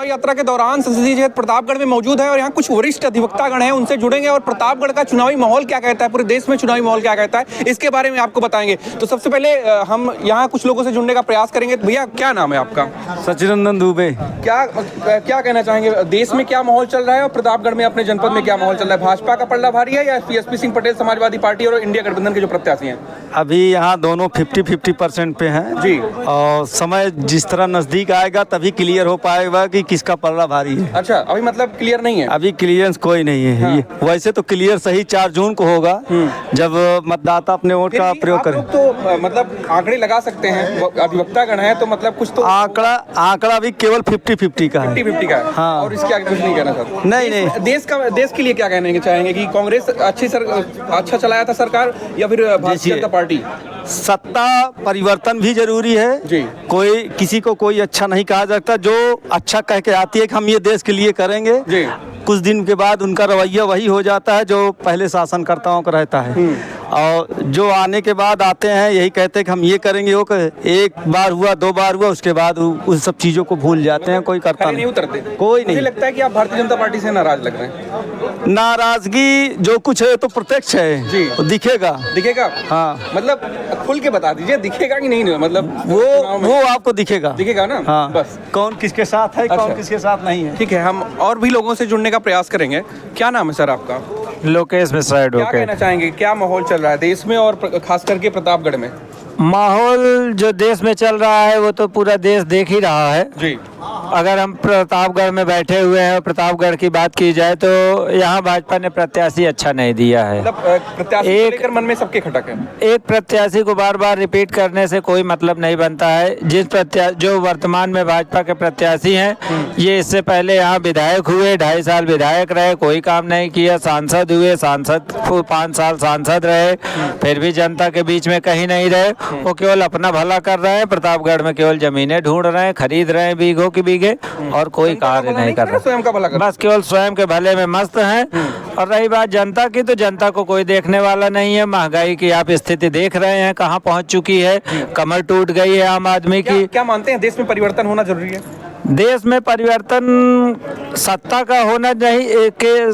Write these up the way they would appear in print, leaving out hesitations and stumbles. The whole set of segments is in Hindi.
यात्रा के दौरान संसदीय क्षेत्र प्रतापगढ़ में मौजूद है और यहाँ कुछ वरिष्ठ अधिवक्तागण हैं, उनसे जुड़ेंगे और प्रतापगढ़ का चुनावी माहौल क्या कहता है, पूरे देश में चुनावी माहौल क्या कहता है, इसके बारे में आपको बताएंगे। तो सबसे पहले हम यहाँ कुछ लोगों से जुड़ने का प्रयास करेंगे। तो भैया क्या नाम है आपका? सचिनंदन दुबे। क्या कहना चाहेंगे, देश में क्या माहौल चल रहा है और प्रतापगढ़ में अपने जनपद में क्या माहौल चल रहा है? भाजपा का पलड़ा भारी है या एसपी सिंह पटेल समाजवादी पार्टी और इंडिया गठबंधन के जो प्रत्याशी हैं? अभी यहाँ दोनों 50-50% पे हैं जी। और समय जिस तरह नजदीक आएगा तभी क्लियर हो पाएगा कि किसका पलड़ा भारी है। अच्छा, अभी मतलब क्लियर नहीं है? अभी क्लियरेंस कोई नहीं है। हाँ। वैसे तो क्लियर सही 4 जून को होगा जब मतदाता अपने वोट का प्रयोग करें। तो मतलब आंकड़े लगा सकते हैं, अधिवक्तागण है तो मतलब कुछ तो आंकड़ा अभी केवल 50-50 का है। 50-50 का है। हाँ। और इसके आगे कुछ नहीं कहना चाहते? नहीं। देश के लिए क्या कहने चाहेंगे कि कांग्रेस अच्छा चलाया था सरकार या फिर भारतीय जनता पार्टी? सत्ता परिवर्तन भी जरूरी है जी। कोई किसी को कोई अच्छा नहीं कहा जाता। जो अच्छा कह के आती है कि हम ये देश के लिए करेंगे जी, कुछ दिन के बाद उनका रवैया वही हो जाता है जो पहले शासनकर्ताओं का रहता है। और जो आने के बाद आते हैं यही कहते हैं कि हम ये करेंगे वो एक बार हुआ 2 बार हुआ उसके बाद उस सब चीज़ों को भूल जाते हैं, कोई करता नहीं उतरते। कोई नहीं। मुझे लगता है कि आप भारतीय जनता पार्टी से नाराज लग रहे हैं। नाराजगी जो कुछ है तो प्रत्यक्ष है जी, दिखेगा। हाँ, मतलब खुल के बता दीजिए, दिखेगा कि नहीं? मतलब वो आपको दिखेगा ना। हाँ। बस कौन किसके साथ है, कौन किसके साथ नहीं है। ठीक है, हम और भी लोगों से जुड़ने का प्रयास करेंगे। क्या नाम है सर आपका? लोकेश मिश्रा एडवोकेट। क्या कहना चाहेंगे, क्या माहौल चल रहा है देश में और खास करके प्रतापगढ़ में? माहौल जो देश में चल रहा है वो तो पूरा देश देख ही रहा है जी। अगर हम प्रतापगढ़ में बैठे हुए हैं और प्रतापगढ़ की बात की जाए तो यहाँ भाजपा ने प्रत्याशी अच्छा नहीं दिया है। मतलब प्रत्याशी को लेकर मन में सबके खटक है। एक प्रत्याशी को बार बार रिपीट करने से कोई मतलब नहीं बनता है। जो वर्तमान में भाजपा के प्रत्याशी हैं ये इससे पहले यहाँ विधायक हुए, 2.5 साल विधायक रहे, कोई काम नहीं किया। सांसद हुए, 5 साल सांसद रहे, फिर भी जनता के बीच में कहीं नहीं रहे। वो केवल अपना भला कर रहे हैं। प्रतापगढ़ में केवल जमीनें ढूंढ रहे हैं, खरीद रहे हैं बीघों की बीघे और कोई कार्य नहीं कर रहे। स्वयं का भला कर, बस केवल स्वयं के भले में मस्त हैं। और रही बात जनता की, तो जनता को कोई देखने वाला नहीं है। महंगाई की आप स्थिति देख रहे हैं कहाँ पहुँच चुकी है, कमर टूट गई है आम आदमी की। क्या मानते हैं देश में परिवर्तन होना जरूरी है? देश में परिवर्तन सत्ता का होना नहीं,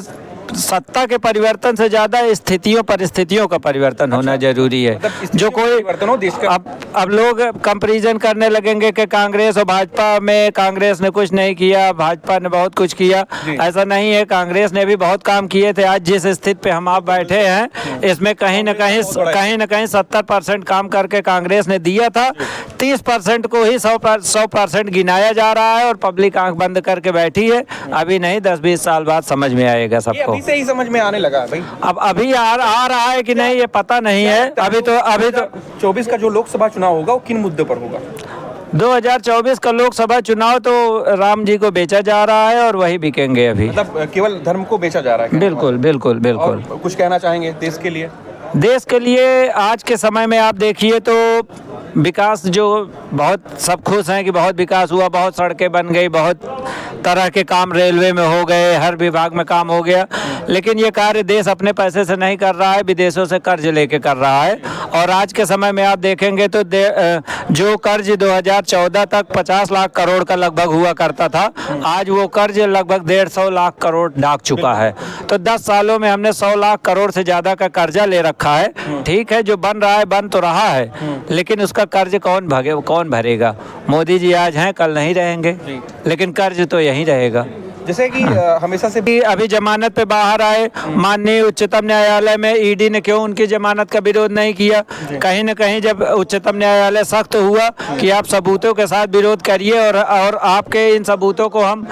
सत्ता के परिवर्तन से ज्यादा स्थितियों परिस्थितियों का परिवर्तन होना जरूरी है। मतलब जो कोई परिवर्तन हो देश का। अब लोग कंपैरिजन करने लगेंगे कि कांग्रेस और भाजपा में कांग्रेस ने कुछ नहीं किया, भाजपा ने बहुत कुछ किया। ऐसा नहीं है, कांग्रेस ने भी बहुत काम किए थे। आज जिस स्थिति पे हम आप बैठे हैं इसमें कहीं न कहीं 70% काम करके कांग्रेस ने दिया था। 30% को ही 100% गिनाया जा रहा है और पब्लिक आंख बंद करके बैठी है। अभी नहीं, 10-20 साल बाद समझ में आएगा सबको। से ही समझ में आने लगा भाई। अब अभी आ रहा है कि नहीं ये पता नहीं है। अभी तो 24 का जो लोकसभा चुनाव होगा वो किन मुद्दे पर होगा? 2024 का लोकसभा चुनाव तो राम जी को बेचा जा रहा है और वही बिकेंगे अभी। मतलब केवल धर्म को बेचा जा रहा है? बिल्कुल। और कुछ कहना चाहेंगे देश के लिए? देश के लिए आज के समय में आप देखिए तो विकास जो बहुत सब खुश हैं कि बहुत विकास हुआ, बहुत सड़कें बन गई, बहुत तरह के काम रेलवे में हो गए, हर विभाग में काम हो गया। लेकिन ये कार्य देश अपने पैसे से नहीं कर रहा है, विदेशों से कर्ज लेके कर रहा है। और आज के समय में आप देखेंगे तो जो कर्ज 2014 तक 50 लाख करोड़ का लगभग हुआ करता था, आज वो कर्ज लगभग 150 लाख करोड़ दाग चुका है। तो 10 सालों में हमने 100 लाख करोड़ से ज्यादा का कर्जा ले रखा है। ठीक है, जो बन रहा है बन तो रहा है, लेकिन उसका कर्ज कौन भरेगा? मोदी जी आज हैं कल नहीं रहेंगे, लेकिन कर्ज तो यहीं रहेगा। जैसे कि हमेशा से भी अभी जमानत पे बाहर आए, माननीय उच्चतम न्यायालय में ईडी ने क्यों उनकी जमानत का विरोध नहीं किया? कहीं न कहीं जब उच्चतम न्यायालय सख्त हुआ कि आप सबूतों के साथ विरोध करिए और आपके इन सबूतों को हम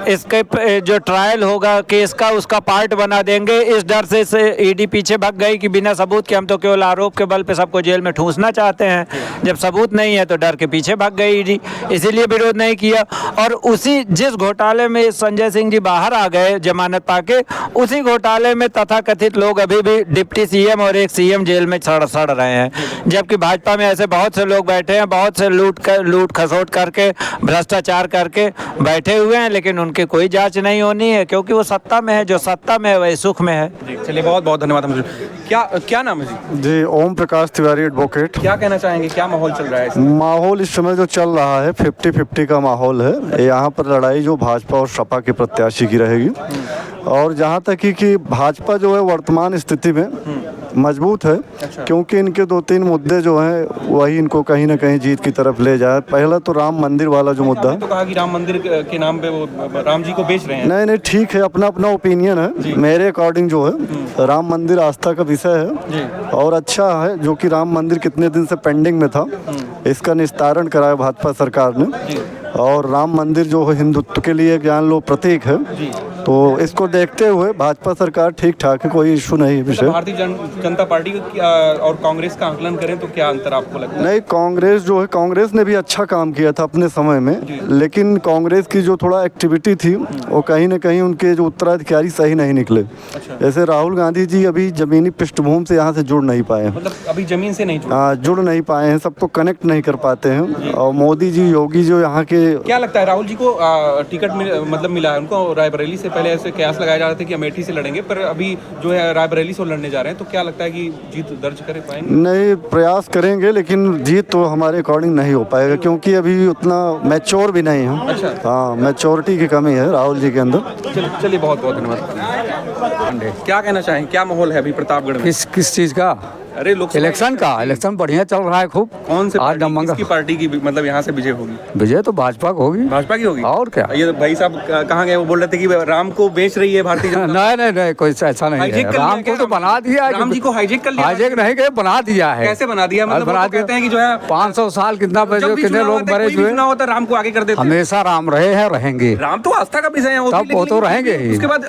इसके जो ट्रायल होगा केस का उसका पार्ट बना देंगे, इस डर से ईडी पीछे भाग गई कि बिना सबूत के हम तो केवल आरोप के बल पे सबको जेल में ठूंसना चाहते हैं। जब सबूत नहीं है तो डर के पीछे भाग गई ईडी, इसीलिए विरोध नहीं किया। और जिस घोटाले में संजय सिंह जी बाहर आ गए जमानत पाके, उसी घोटाले में तथाकथित लोग अभी भी डिप्टी सीएम और एक सीएम जेल में सड़ रहे हैं। जबकि भाजपा में ऐसे बहुत से लोग बैठे हैं, बहुत से लूट खसोट करके भ्रष्टाचार करके बैठे हुए हैं, लेकिन उनके उनकी कोई जांच नहीं होनी है, क्योंकि वो सत्ता में है, जो सत्ता में है वही सुख में है। जी चलिए, बहुत बहुत धन्यवाद। हम क्या नाम है जी? जी ओम प्रकाश तिवारी एडवोकेट। क्या कहना चाहेंगे, क्या माहौल चल रहा है इस माहौल इस समय जो चल रहा है 50-50 का माहौल है। यहाँ पर लड़ाई जो भाजपा और सपा के प्रत्याशी की रहेगी, और जहाँ तक कि भाजपा जो है वर्तमान स्थिति में मजबूत है, क्योंकि इनके 2-3 मुद्दे जो हैं वही इनको कहीं ना कहीं जीत की तरफ ले जाए। पहला तो राम मंदिर वाला जो मुद्दा है, तो कहा कि राम मंदिर के नाम पे वो राम जी को बेच रहे हैं। नहीं ठीक है, अपना अपना ओपिनियन है। मेरे अकॉर्डिंग जो है राम मंदिर आस्था का विषय है और अच्छा है, जो कि राम मंदिर कितने दिन से पेंडिंग में था, इसका निस्तारण कराया भाजपा सरकार ने। और राम मंदिर जो है हिंदुत्व के लिए जान लो प्रतीक है, तो इसको देखते हुए भाजपा सरकार ठीक ठाक है, कोई इशू नहीं है विषय। भारतीय जनता पार्टी और कांग्रेस का आकलन करें तो क्या अंतर आपको लगता है? नहीं, कांग्रेस जो है, कांग्रेस ने भी अच्छा काम किया था अपने समय में, लेकिन कांग्रेस की जो थोड़ा एक्टिविटी थी वो कहीं ना कहीं उनके जो उत्तराधिकारी सही नहीं निकले। जैसे राहुल गांधी जी अभी जमीनी पृष्ठभूमि से यहाँ से जुड़ नहीं पाए, मतलब अभी जमीन से नहीं जुड़ नहीं पाए हैं, सबको कनेक्ट नहीं कर पाते हैं। और मोदी जी, योगी जो यहाँ के, क्या लगता है राहुल जी को टिकट मतलब मिला है उनको रायबरेली से? पहले ऐसे कयास लगाया जा रहे थे कि अमेठी से लड़ेंगे, पर अभी जो है रायबरेली से लड़ने जा रहे हैं, तो क्या लगता है कि जीत दर्ज कर पाएंगे? नहीं, प्रयास करेंगे, लेकिन जीत तो हमारे अकॉर्डिंग नहीं हो पाएगा, क्योंकि अभी उतना मैच्योर भी नहीं है। अच्छा। हाँ, मैच्योरिटी की कमी है राहुल जी के अंदर। चलिए, बहुत बहुत धन्यवाद। क्या कहना चाहेंगे, क्या माहौल है अभी प्रतापगढ़ में? किस चीज का? अरे लोग इलेक्शन बढ़िया चल रहा है खूब। कौन से आज किसकी पार्टी की मतलब यहाँ से विजय होगी? विजय तो भाजपा को होगी। भाजपा की होगी? और क्या? ये भाई साहब कहाँ गए? वो बोल रहे थे कि राम को बेच रही है भारतीय जनता। नहीं कोई ऐसा नहीं है। राम को तो बना दिया, राम जी को हाईजेक कर लिया। हाईजेक नहीं गए, बना दिया है। कैसे बना दिया? मतलब बना कहते हैं कि जो है 500 साल कितने लोग मरे हुए, होता राम को आगे कर देते। हमेशा राम रहे हैं, रहेंगे। राम तो आस्था का विषय है, तब वो तो रहेंगे ही। उसके बाद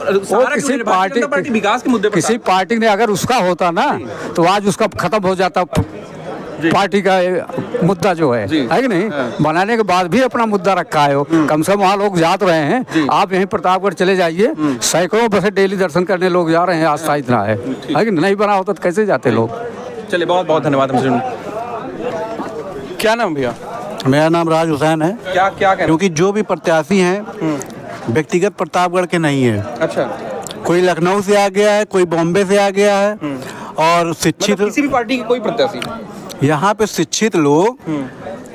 किसी पार्टी विकास के मुद्दे पर, किसी पार्टी ने अगर उसका होता ना तो आज उसका खत्म हो जाता पार्टी का मुद्दा जो है कि नहीं? बनाने के बाद भी अपना मुद्दा रखा है, कम से कम वहाँ लोग जा रहे हैं। आप यहीं प्रतापगढ़ चले जाइए, सैकड़ों बसे डेली दर्शन करने लोग जा रहे हैं, आस्था इतना है कि नहीं बना होता तो कैसे जाते लोग। चलिए, बहुत बहुत धन्यवाद। क्या नाम भैया? मेरा नाम राज हुसैन है। क्या कहना? क्योंकि जो भी प्रत्याशी हैं व्यक्तिगत प्रतापगढ़ के नहीं है। अच्छा। कोई लखनऊ से आ गया है, कोई बॉम्बे से आ गया है, और शिक्षित मतलब किसी भी पार्टी की कोई प्रत्याशी यहाँ पे शिक्षित लोग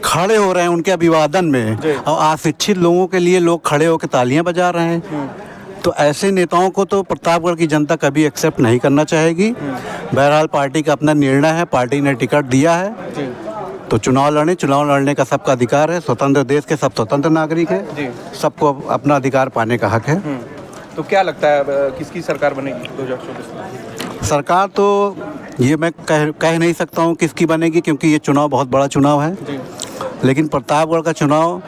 खड़े हो रहे हैं उनके अभिवादन में, और अशिक्षित लोगों के लिए लोग खड़े होकर तालियां बजा रहे हैं। तो ऐसे नेताओं को तो प्रतापगढ़ की जनता कभी एक्सेप्ट नहीं करना चाहेगी। बहरहाल पार्टी का अपना निर्णय है, पार्टी ने टिकट दिया है तो चुनाव लड़ने का सबका अधिकार है। स्वतंत्र देश के सब स्वतंत्र नागरिक है, सबको अपना अधिकार पाने का हक है। तो क्या लगता है किसकी सरकार बनेगी 2024? सरकार तो ये मैं कह नहीं सकता हूँ किसकी बनेगी, क्योंकि ये चुनाव बहुत बड़ा चुनाव है। लेकिन प्रतापगढ़ का चुनाव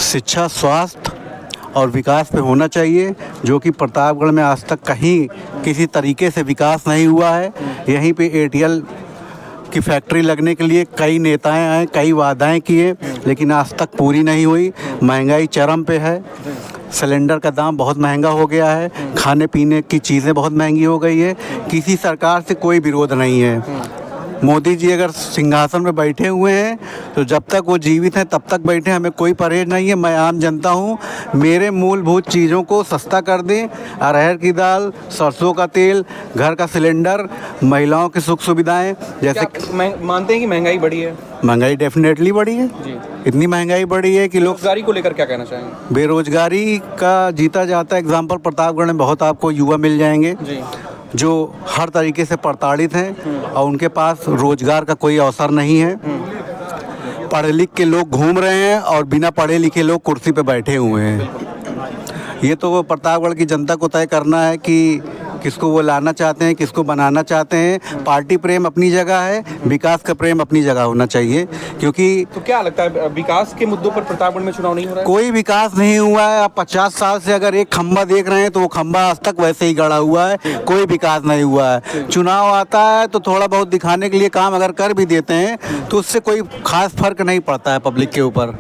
शिक्षा, स्वास्थ्य और विकास पे होना चाहिए, जो कि प्रतापगढ़ में आज तक कहीं किसी तरीके से विकास नहीं हुआ है। यहीं पे एयरटेल की फैक्ट्री लगने के लिए कई नेताएं आए, कई वादाएं किए, लेकिन आज तक पूरी नहीं हुई। महंगाई चरम पे है, सिलेंडर का दाम बहुत महंगा हो गया है, खाने पीने की चीज़ें बहुत महंगी हो गई है। किसी सरकार से कोई विरोध नहीं है। मोदी जी अगर सिंहासन में बैठे हुए हैं तो जब तक वो जीवित हैं तब तक बैठे, हमें कोई परहेज नहीं है। मैं आम जनता हूँ, मेरे मूलभूत चीज़ों को सस्ता कर दें। अरहर की दाल, सरसों का तेल, घर का सिलेंडर, महिलाओं की सुख सुविधाएं। जैसे मानते हैं कि महंगाई बढ़ी है? महंगाई डेफिनेटली बढ़ी है। इतनी महंगाई बढ़ी है कि लोग, बेरोजगारी को लेकर क्या कहना चाहेंगे? बेरोजगारी का जीता जाता एग्जाम्पल प्रतापगढ़ में बहुत आपको युवा मिल जाएंगे जो हर तरीके से प्रताड़ित हैं और उनके पास रोजगार का कोई अवसर नहीं है। पढ़े लिख के लोग घूम रहे हैं और बिना पढ़े लिखे लोग कुर्सी पे बैठे हुए हैं। ये तो प्रतापगढ़ की जनता को तय करना है कि किसको वो लाना चाहते हैं, किसको बनाना चाहते हैं। पार्टी प्रेम अपनी जगह है, विकास का प्रेम अपनी जगह होना चाहिए। क्योंकि तो क्या लगता है विकास के मुद्दों पर प्रतापगढ़ में चुनाव नहीं हो रहा है? कोई विकास नहीं हुआ है। आप 50 साल से अगर एक खंबा देख रहे हैं तो वो खंबा आज तक वैसे ही गड़ा हुआ है, कोई विकास नहीं हुआ है। चुनाव आता है तो थोड़ा बहुत दिखाने के लिए काम अगर कर भी देते हैं तो उससे कोई खास फर्क नहीं पड़ता है पब्लिक के ऊपर।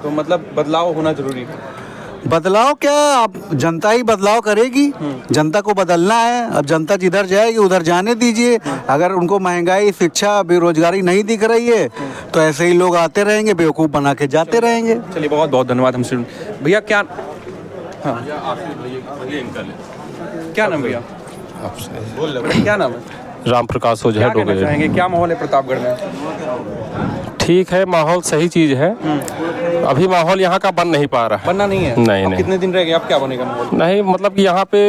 तो मतलब बदलाव होना जरूरी है। बदलाव क्या, अब जनता ही बदलाव करेगी। जनता को बदलना है। अब जनता जिधर जाएगी उधर जाने दीजिए। अगर उनको महंगाई, शिक्षा, बेरोजगारी नहीं दिख रही है तो ऐसे ही लोग आते रहेंगे, बेवकूफ़ बना के जाते रहेंगे। चलिए, बहुत बहुत धन्यवाद। हमसे भैया क्या? क्या नाम भैया? क्या नाम है? राम प्रकाश क्या ओझा कहना डोगरे। चाहेंगे, क्या माहौल है प्रतापगढ़ में? ठीक है, माहौल सही चीज़ है। अभी माहौल यहाँ का बन नहीं पा रहा है। बनना नहीं है? नहीं, अब नहीं। कितने दिन रह गए, अब क्या बनेगा माहौल? नहीं, मतलब कि यहाँ पे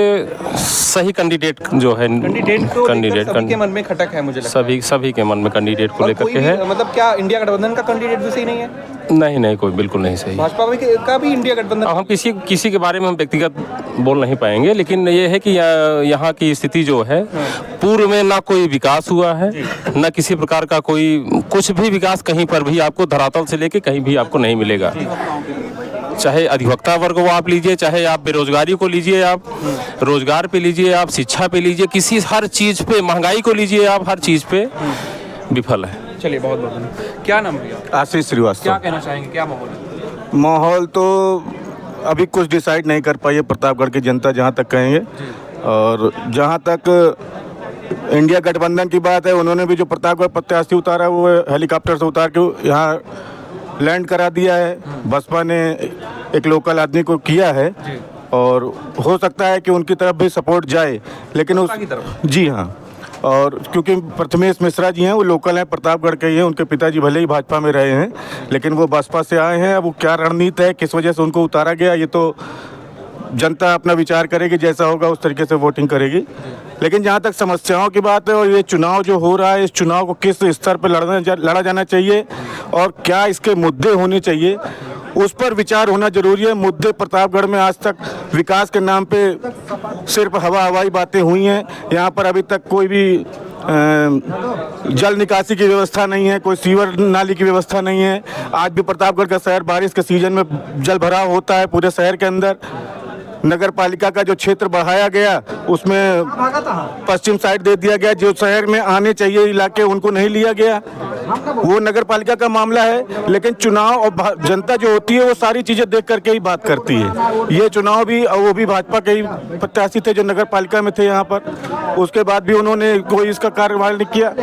सही कैंडिडेट जो है, कैंडिडेट को लेकर सभी के मन में खटक है, मुझे लगता है। सभी के मन में कैंडिडेट को और लेकर कोई के भी, है। मतलब क्या इंडिया गठबंधन का कैंडिडेट भी सही नहीं है? नहीं, कोई बिल्कुल नहीं सही। भाजपा का भी इंडिया गठबंधन? अब हम किसी के बारे में हम व्यक्तिगत बोल नहीं पाएंगे, लेकिन ये है कि यहाँ की स्थिति जो है, पूर्व में ना कोई विकास हुआ है, ना किसी प्रकार का कुछ भी विकास कहीं पर भी आपको धरातल से लेके कहीं भी आपको नहीं मिलेगा। चाहे अधिवक्ता वर्ग को आप लीजिए, चाहे आप बेरोजगारी को लीजिए, आप रोजगार पे लीजिए, आप शिक्षा पे लीजिए, हर चीज पे, महंगाई को लीजिए, आप हर चीज पे विफल है। चलिए, बहुत बहुत धन्यवाद। क्या नाम भैया? आशीष श्रीवास्तव। क्या कहना चाहेंगे, क्या माहौल है? माहौल तो अभी कुछ डिसाइड नहीं कर पाई है प्रतापगढ़ की जनता, जहाँ तक कहेंगे। और जहाँ तक इंडिया गठबंधन की बात है, उन्होंने भी जो प्रतापगढ़ प्रत्याशी उतारा वो हेलीकॉप्टर से उतार के यहाँ लैंड करा दिया है। बसपा ने एक लोकल आदमी को किया है और हो सकता है कि उनकी तरफ भी सपोर्ट जाए, लेकिन उस जी हाँ। और क्योंकि प्रथमेश मिश्रा जी हैं, वो लोकल हैं, प्रतापगढ़ के ही हैं। उनके पिताजी भले ही भाजपा में रहे हैं, लेकिन वो बसपा से आए हैं। अब वो क्या रणनीति है, किस वजह से उनको उतारा गया, ये तो जनता अपना विचार करेगी, जैसा होगा उस तरीके से वोटिंग करेगी। लेकिन जहाँ तक समस्याओं की बात है और ये चुनाव जो हो रहा है, इस चुनाव को किस स्तर पर लड़ा जाना चाहिए और क्या इसके मुद्दे होने चाहिए, उस पर विचार होना जरूरी है। मुद्दे प्रतापगढ़ में आज तक विकास के नाम पे सिर्फ हवाई बातें हुई हैं। यहाँ पर अभी तक कोई भी जल निकासी की व्यवस्था नहीं है, कोई सीवर नाली की व्यवस्था नहीं है। आज भी प्रतापगढ़ का शहर बारिश के सीजन में जल भराव होता है पूरे शहर के अंदर। नगर पालिका का जो क्षेत्र बढ़ाया गया उसमें पश्चिम साइड दे दिया गया, जो शहर में आने चाहिए इलाके उनको नहीं लिया गया, वो नगर पालिका का मामला है। लेकिन चुनाव और जनता जो होती है वो सारी चीजें देख करके ही बात करती है। ये चुनाव भी, वो भी भाजपा के ही प्रत्याशी थे जो नगर पालिका में थे यहाँ पर, उसके बाद भी उन्होंने कोई इसका कार्यवाही नहीं किया।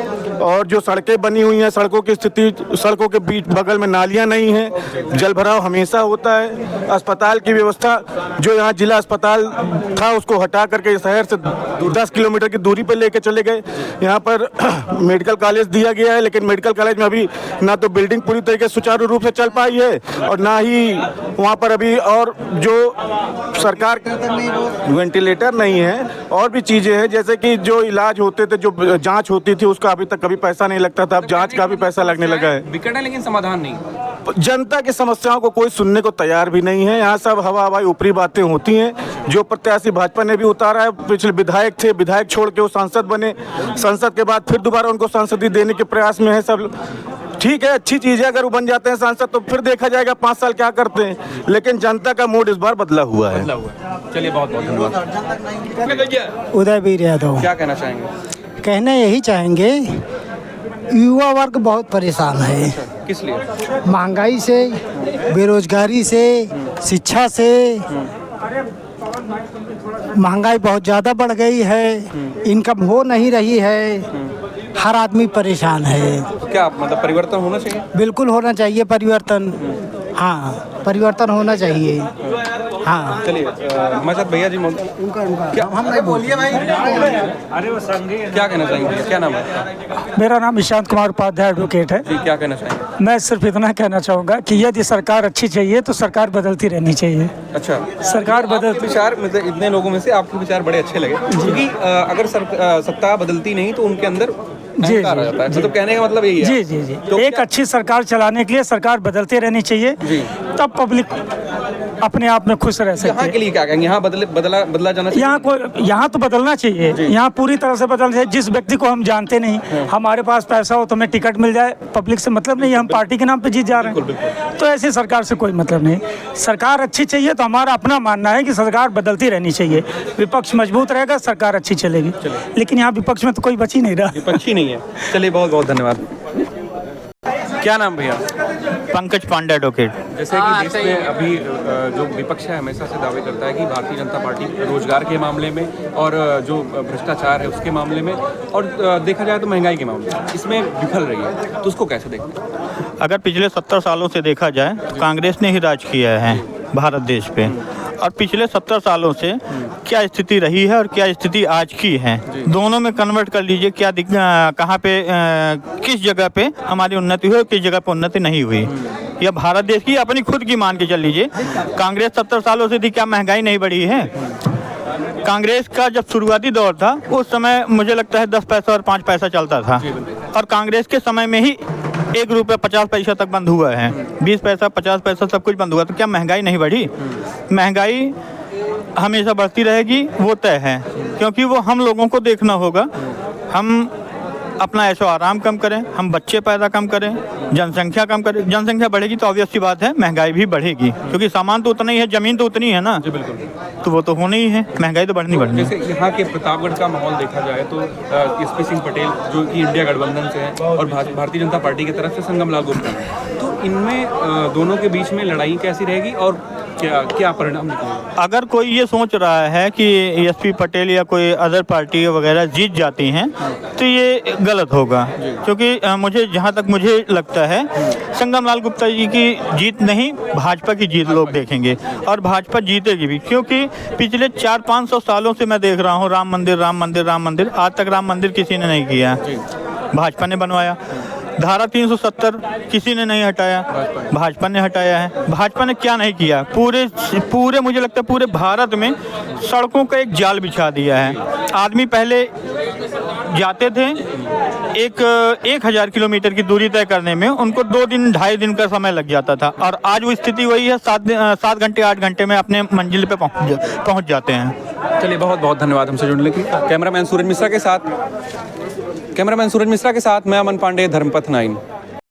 और जो सड़कें बनी हुई हैं, सड़कों की स्थिति, सड़कों के बीच बगल में नालियाँ नहीं हैं, जल भराव हमेशा होता है। अस्पताल की व्यवस्था, जो यहाँ जिला अस्पताल था उसको हटा करके शहर से 10 किलोमीटर की दूरी पर लेके चले गए। यहाँ पर मेडिकल कॉलेज दिया गया है, लेकिन मेडिकल कॉलेज में अभी ना तो बिल्डिंग पूरी तरीके से सुचारू रूप से चल पाई है और ना ही वहाँ पर अभी, और जो सरकार वेंटिलेटर नहीं है, और भी चीज़ें हैं जैसे कि जो इलाज होते थे, जो जाँच होती थी, उसका अभी तक कभी पैसा नहीं लगता था, अब जाँच का भी पैसा लगने लगा है। विकट है लेकिन समाधान नहीं। जनता की समस्याओं को कोई सुनने को तैयार भी नहीं है। यहाँ सब हवाई ऊपरी बातें होती हैं। जो प्रत्याशी भाजपा ने भी उतारा है, पिछले विधायक थे, विधायक छोड़ के वो सांसद बने, संसद के बाद फिर दोबारा उनको सांसदी देने के प्रयास में है सब। ठीक है, अच्छी चीज़ है, अगर वो बन जाते हैं सांसद तो फिर देखा जाएगा 5 साल क्या करते हैं, लेकिन जनता का मूड इस बार बदला हुआ है। चलिए, बहुत बहुत धन्यवाद। उदयवीर यादव। क्या कहना चाहेंगे? कहना यही चाहेंगे, युवा वर्ग बहुत परेशान है। किस लिए? महंगाई से, बेरोजगारी से, शिक्षा से। महंगाई बहुत ज़्यादा बढ़ गई है, इनकम हो नहीं रही है, हर आदमी परेशान है। क्या मतलब परिवर्तन होना चाहिए? बिल्कुल होना चाहिए परिवर्तन। हाँ, परिवर्तन होना चाहिए। हाँ, चलिए, हमारे साथ भैया जी क्या हम नहीं बोलिए भाई। अरे वो संगी, क्या कहना चाहेंगे? क्या नाम है? मेरा नाम ईशांत कुमार उपाध्याय एडवोकेट है जी, क्या कहना चाहेंगे? मैं सिर्फ इतना कहना चाहूँगा कि यदि सरकार अच्छी चाहिए तो सरकार बदलती रहनी चाहिए। अच्छा, सरकार बदलती, विचार मतलब इतने लोगों में से आपके विचार बड़े अच्छे लगे, क्योंकि अगर सत्ता बदलती नहीं तो उनके अंदर जी आ जाता है। मतलब कहने का मतलब यही है। जी जी जी, तो एक अच्छी सरकार चलाने के लिए सरकार बदलती रहनी चाहिए, तब पब्लिक अपने आप में खुश रह सकती है। यहाँ के लिए क्या कहेंगे? यहाँ बदला जाना चाहिए। यहाँ तो बदलना चाहिए, यहाँ पूरी तरह से बदलना चाहिए। जिस व्यक्ति को हम जानते नहीं, हमारे पास पैसा हो तो हमें टिकट मिल जाए, पब्लिक से मतलब नहीं, हम पार्टी के नाम पे जीत जा रहे हैं, तो ऐसी सरकार से कोई मतलब नहीं। सरकार अच्छी चाहिए तो हमारा अपना मानना है कि सरकार बदलती रहनी चाहिए। विपक्ष मजबूत रहेगा, सरकार अच्छी चलेगी, लेकिन यहाँ विपक्ष में तो कोई बच ही नहीं रहा। विपक्ष ही नहीं है। चलिए, बहुत बहुत धन्यवाद। क्या नाम भैया? पंकज पांडे एडवोकेट। जैसे कि देश में अभी जो विपक्ष है हमेशा से दावे करता है कि भारतीय जनता पार्टी रोजगार के मामले में और जो भ्रष्टाचार है उसके मामले में और देखा जाए तो महंगाई के मामले में इसमें विफल रही है, तो उसको कैसे देखते हैं? अगर पिछले 70 सालों से देखा जाए तो कांग्रेस ने ही राज किया है भारत देश पे। और पिछले 70 सालों से क्या स्थिति रही है और क्या स्थिति आज की है, दोनों में कन्वर्ट कर लीजिए। क्या कहाँ पे किस जगह पे हमारी उन्नति हुई और किस जगह पे उन्नति नहीं हुई, या भारत देश की अपनी खुद की मान के चल लीजिए। कांग्रेस 70 सालों से थी, क्या महंगाई नहीं बढ़ी है? कांग्रेस का जब शुरुआती दौर था उस समय मुझे लगता है 10 पैसा और 5 पैसा चलता था, और कांग्रेस के समय में ही 1 रुपये 50 पैसा तक बंद हुआ है। 20 पैसा 50 पैसा सब कुछ बंद हुआ, तो क्या महंगाई नहीं बढ़ी? महंगाई हमेशा बढ़ती रहेगी, वो तय है, क्योंकि वो हम लोगों को देखना होगा। हम अपना ऐशो आराम कम करें, हम बच्चे पैदा कम करें, जनसंख्या कम करें। जनसंख्या बढ़ेगी तो ऑब्वियस सी बात है महंगाई भी बढ़ेगी, क्योंकि सामान तो उतना ही है, जमीन तो उतनी है ना। जी बिल्कुल। तो वो तो होनी ही है, महंगाई तो बढ़नी बढ़नी। जैसे यहाँ के प्रतापगढ़ का माहौल देखा जाए तो एसपी सिंह पटेल जो कि इंडिया गठबंधन से हैं और भारतीय जनता पार्टी की तरफ से संगम लाल गुप्ता हैं, तो इनमें दोनों के बीच में लड़ाई कैसी रहेगी और क्या परिणाम निकलेगा? अगर कोई ये सोच रहा है कि एसपी पटेल या कोई अदर पार्टी वगैरह जीत जाती हैं तो ये गलत होगा, क्योंकि मुझे जहाँ तक मुझे लगता है संगम लाल गुप्ता जी की जीत नहीं, भाजपा की जीत लोग देखेंगे, और भाजपा जीतेगी भी, क्योंकि पिछले 400-500 सालों से मैं देख रहा हूँ राम मंदिर राम मंदिर राम मंदिर। आज तक राम मंदिर किसी ने नहीं किया, भाजपा ने बनवाया। धारा 370 किसी ने नहीं हटाया, भाजपा ने हटाया है। भाजपा ने क्या नहीं किया, पूरे मुझे लगता है पूरे भारत में सड़कों का एक जाल बिछा दिया है। आदमी पहले जाते थे 1000 किलोमीटर की दूरी तय करने में उनको 2 दिन 2.5 दिन का समय लग जाता था, और आज वो स्थिति वही है, 7 घंटे 8 घंटे में अपने मंजिल पे पहुंच जाते हैं। चलिए, बहुत बहुत धन्यवाद हमसे जुड़ने के लिए। कैमरामैन सूरज मिश्रा के साथ मैं अमन पांडे, धर्मपथ 9।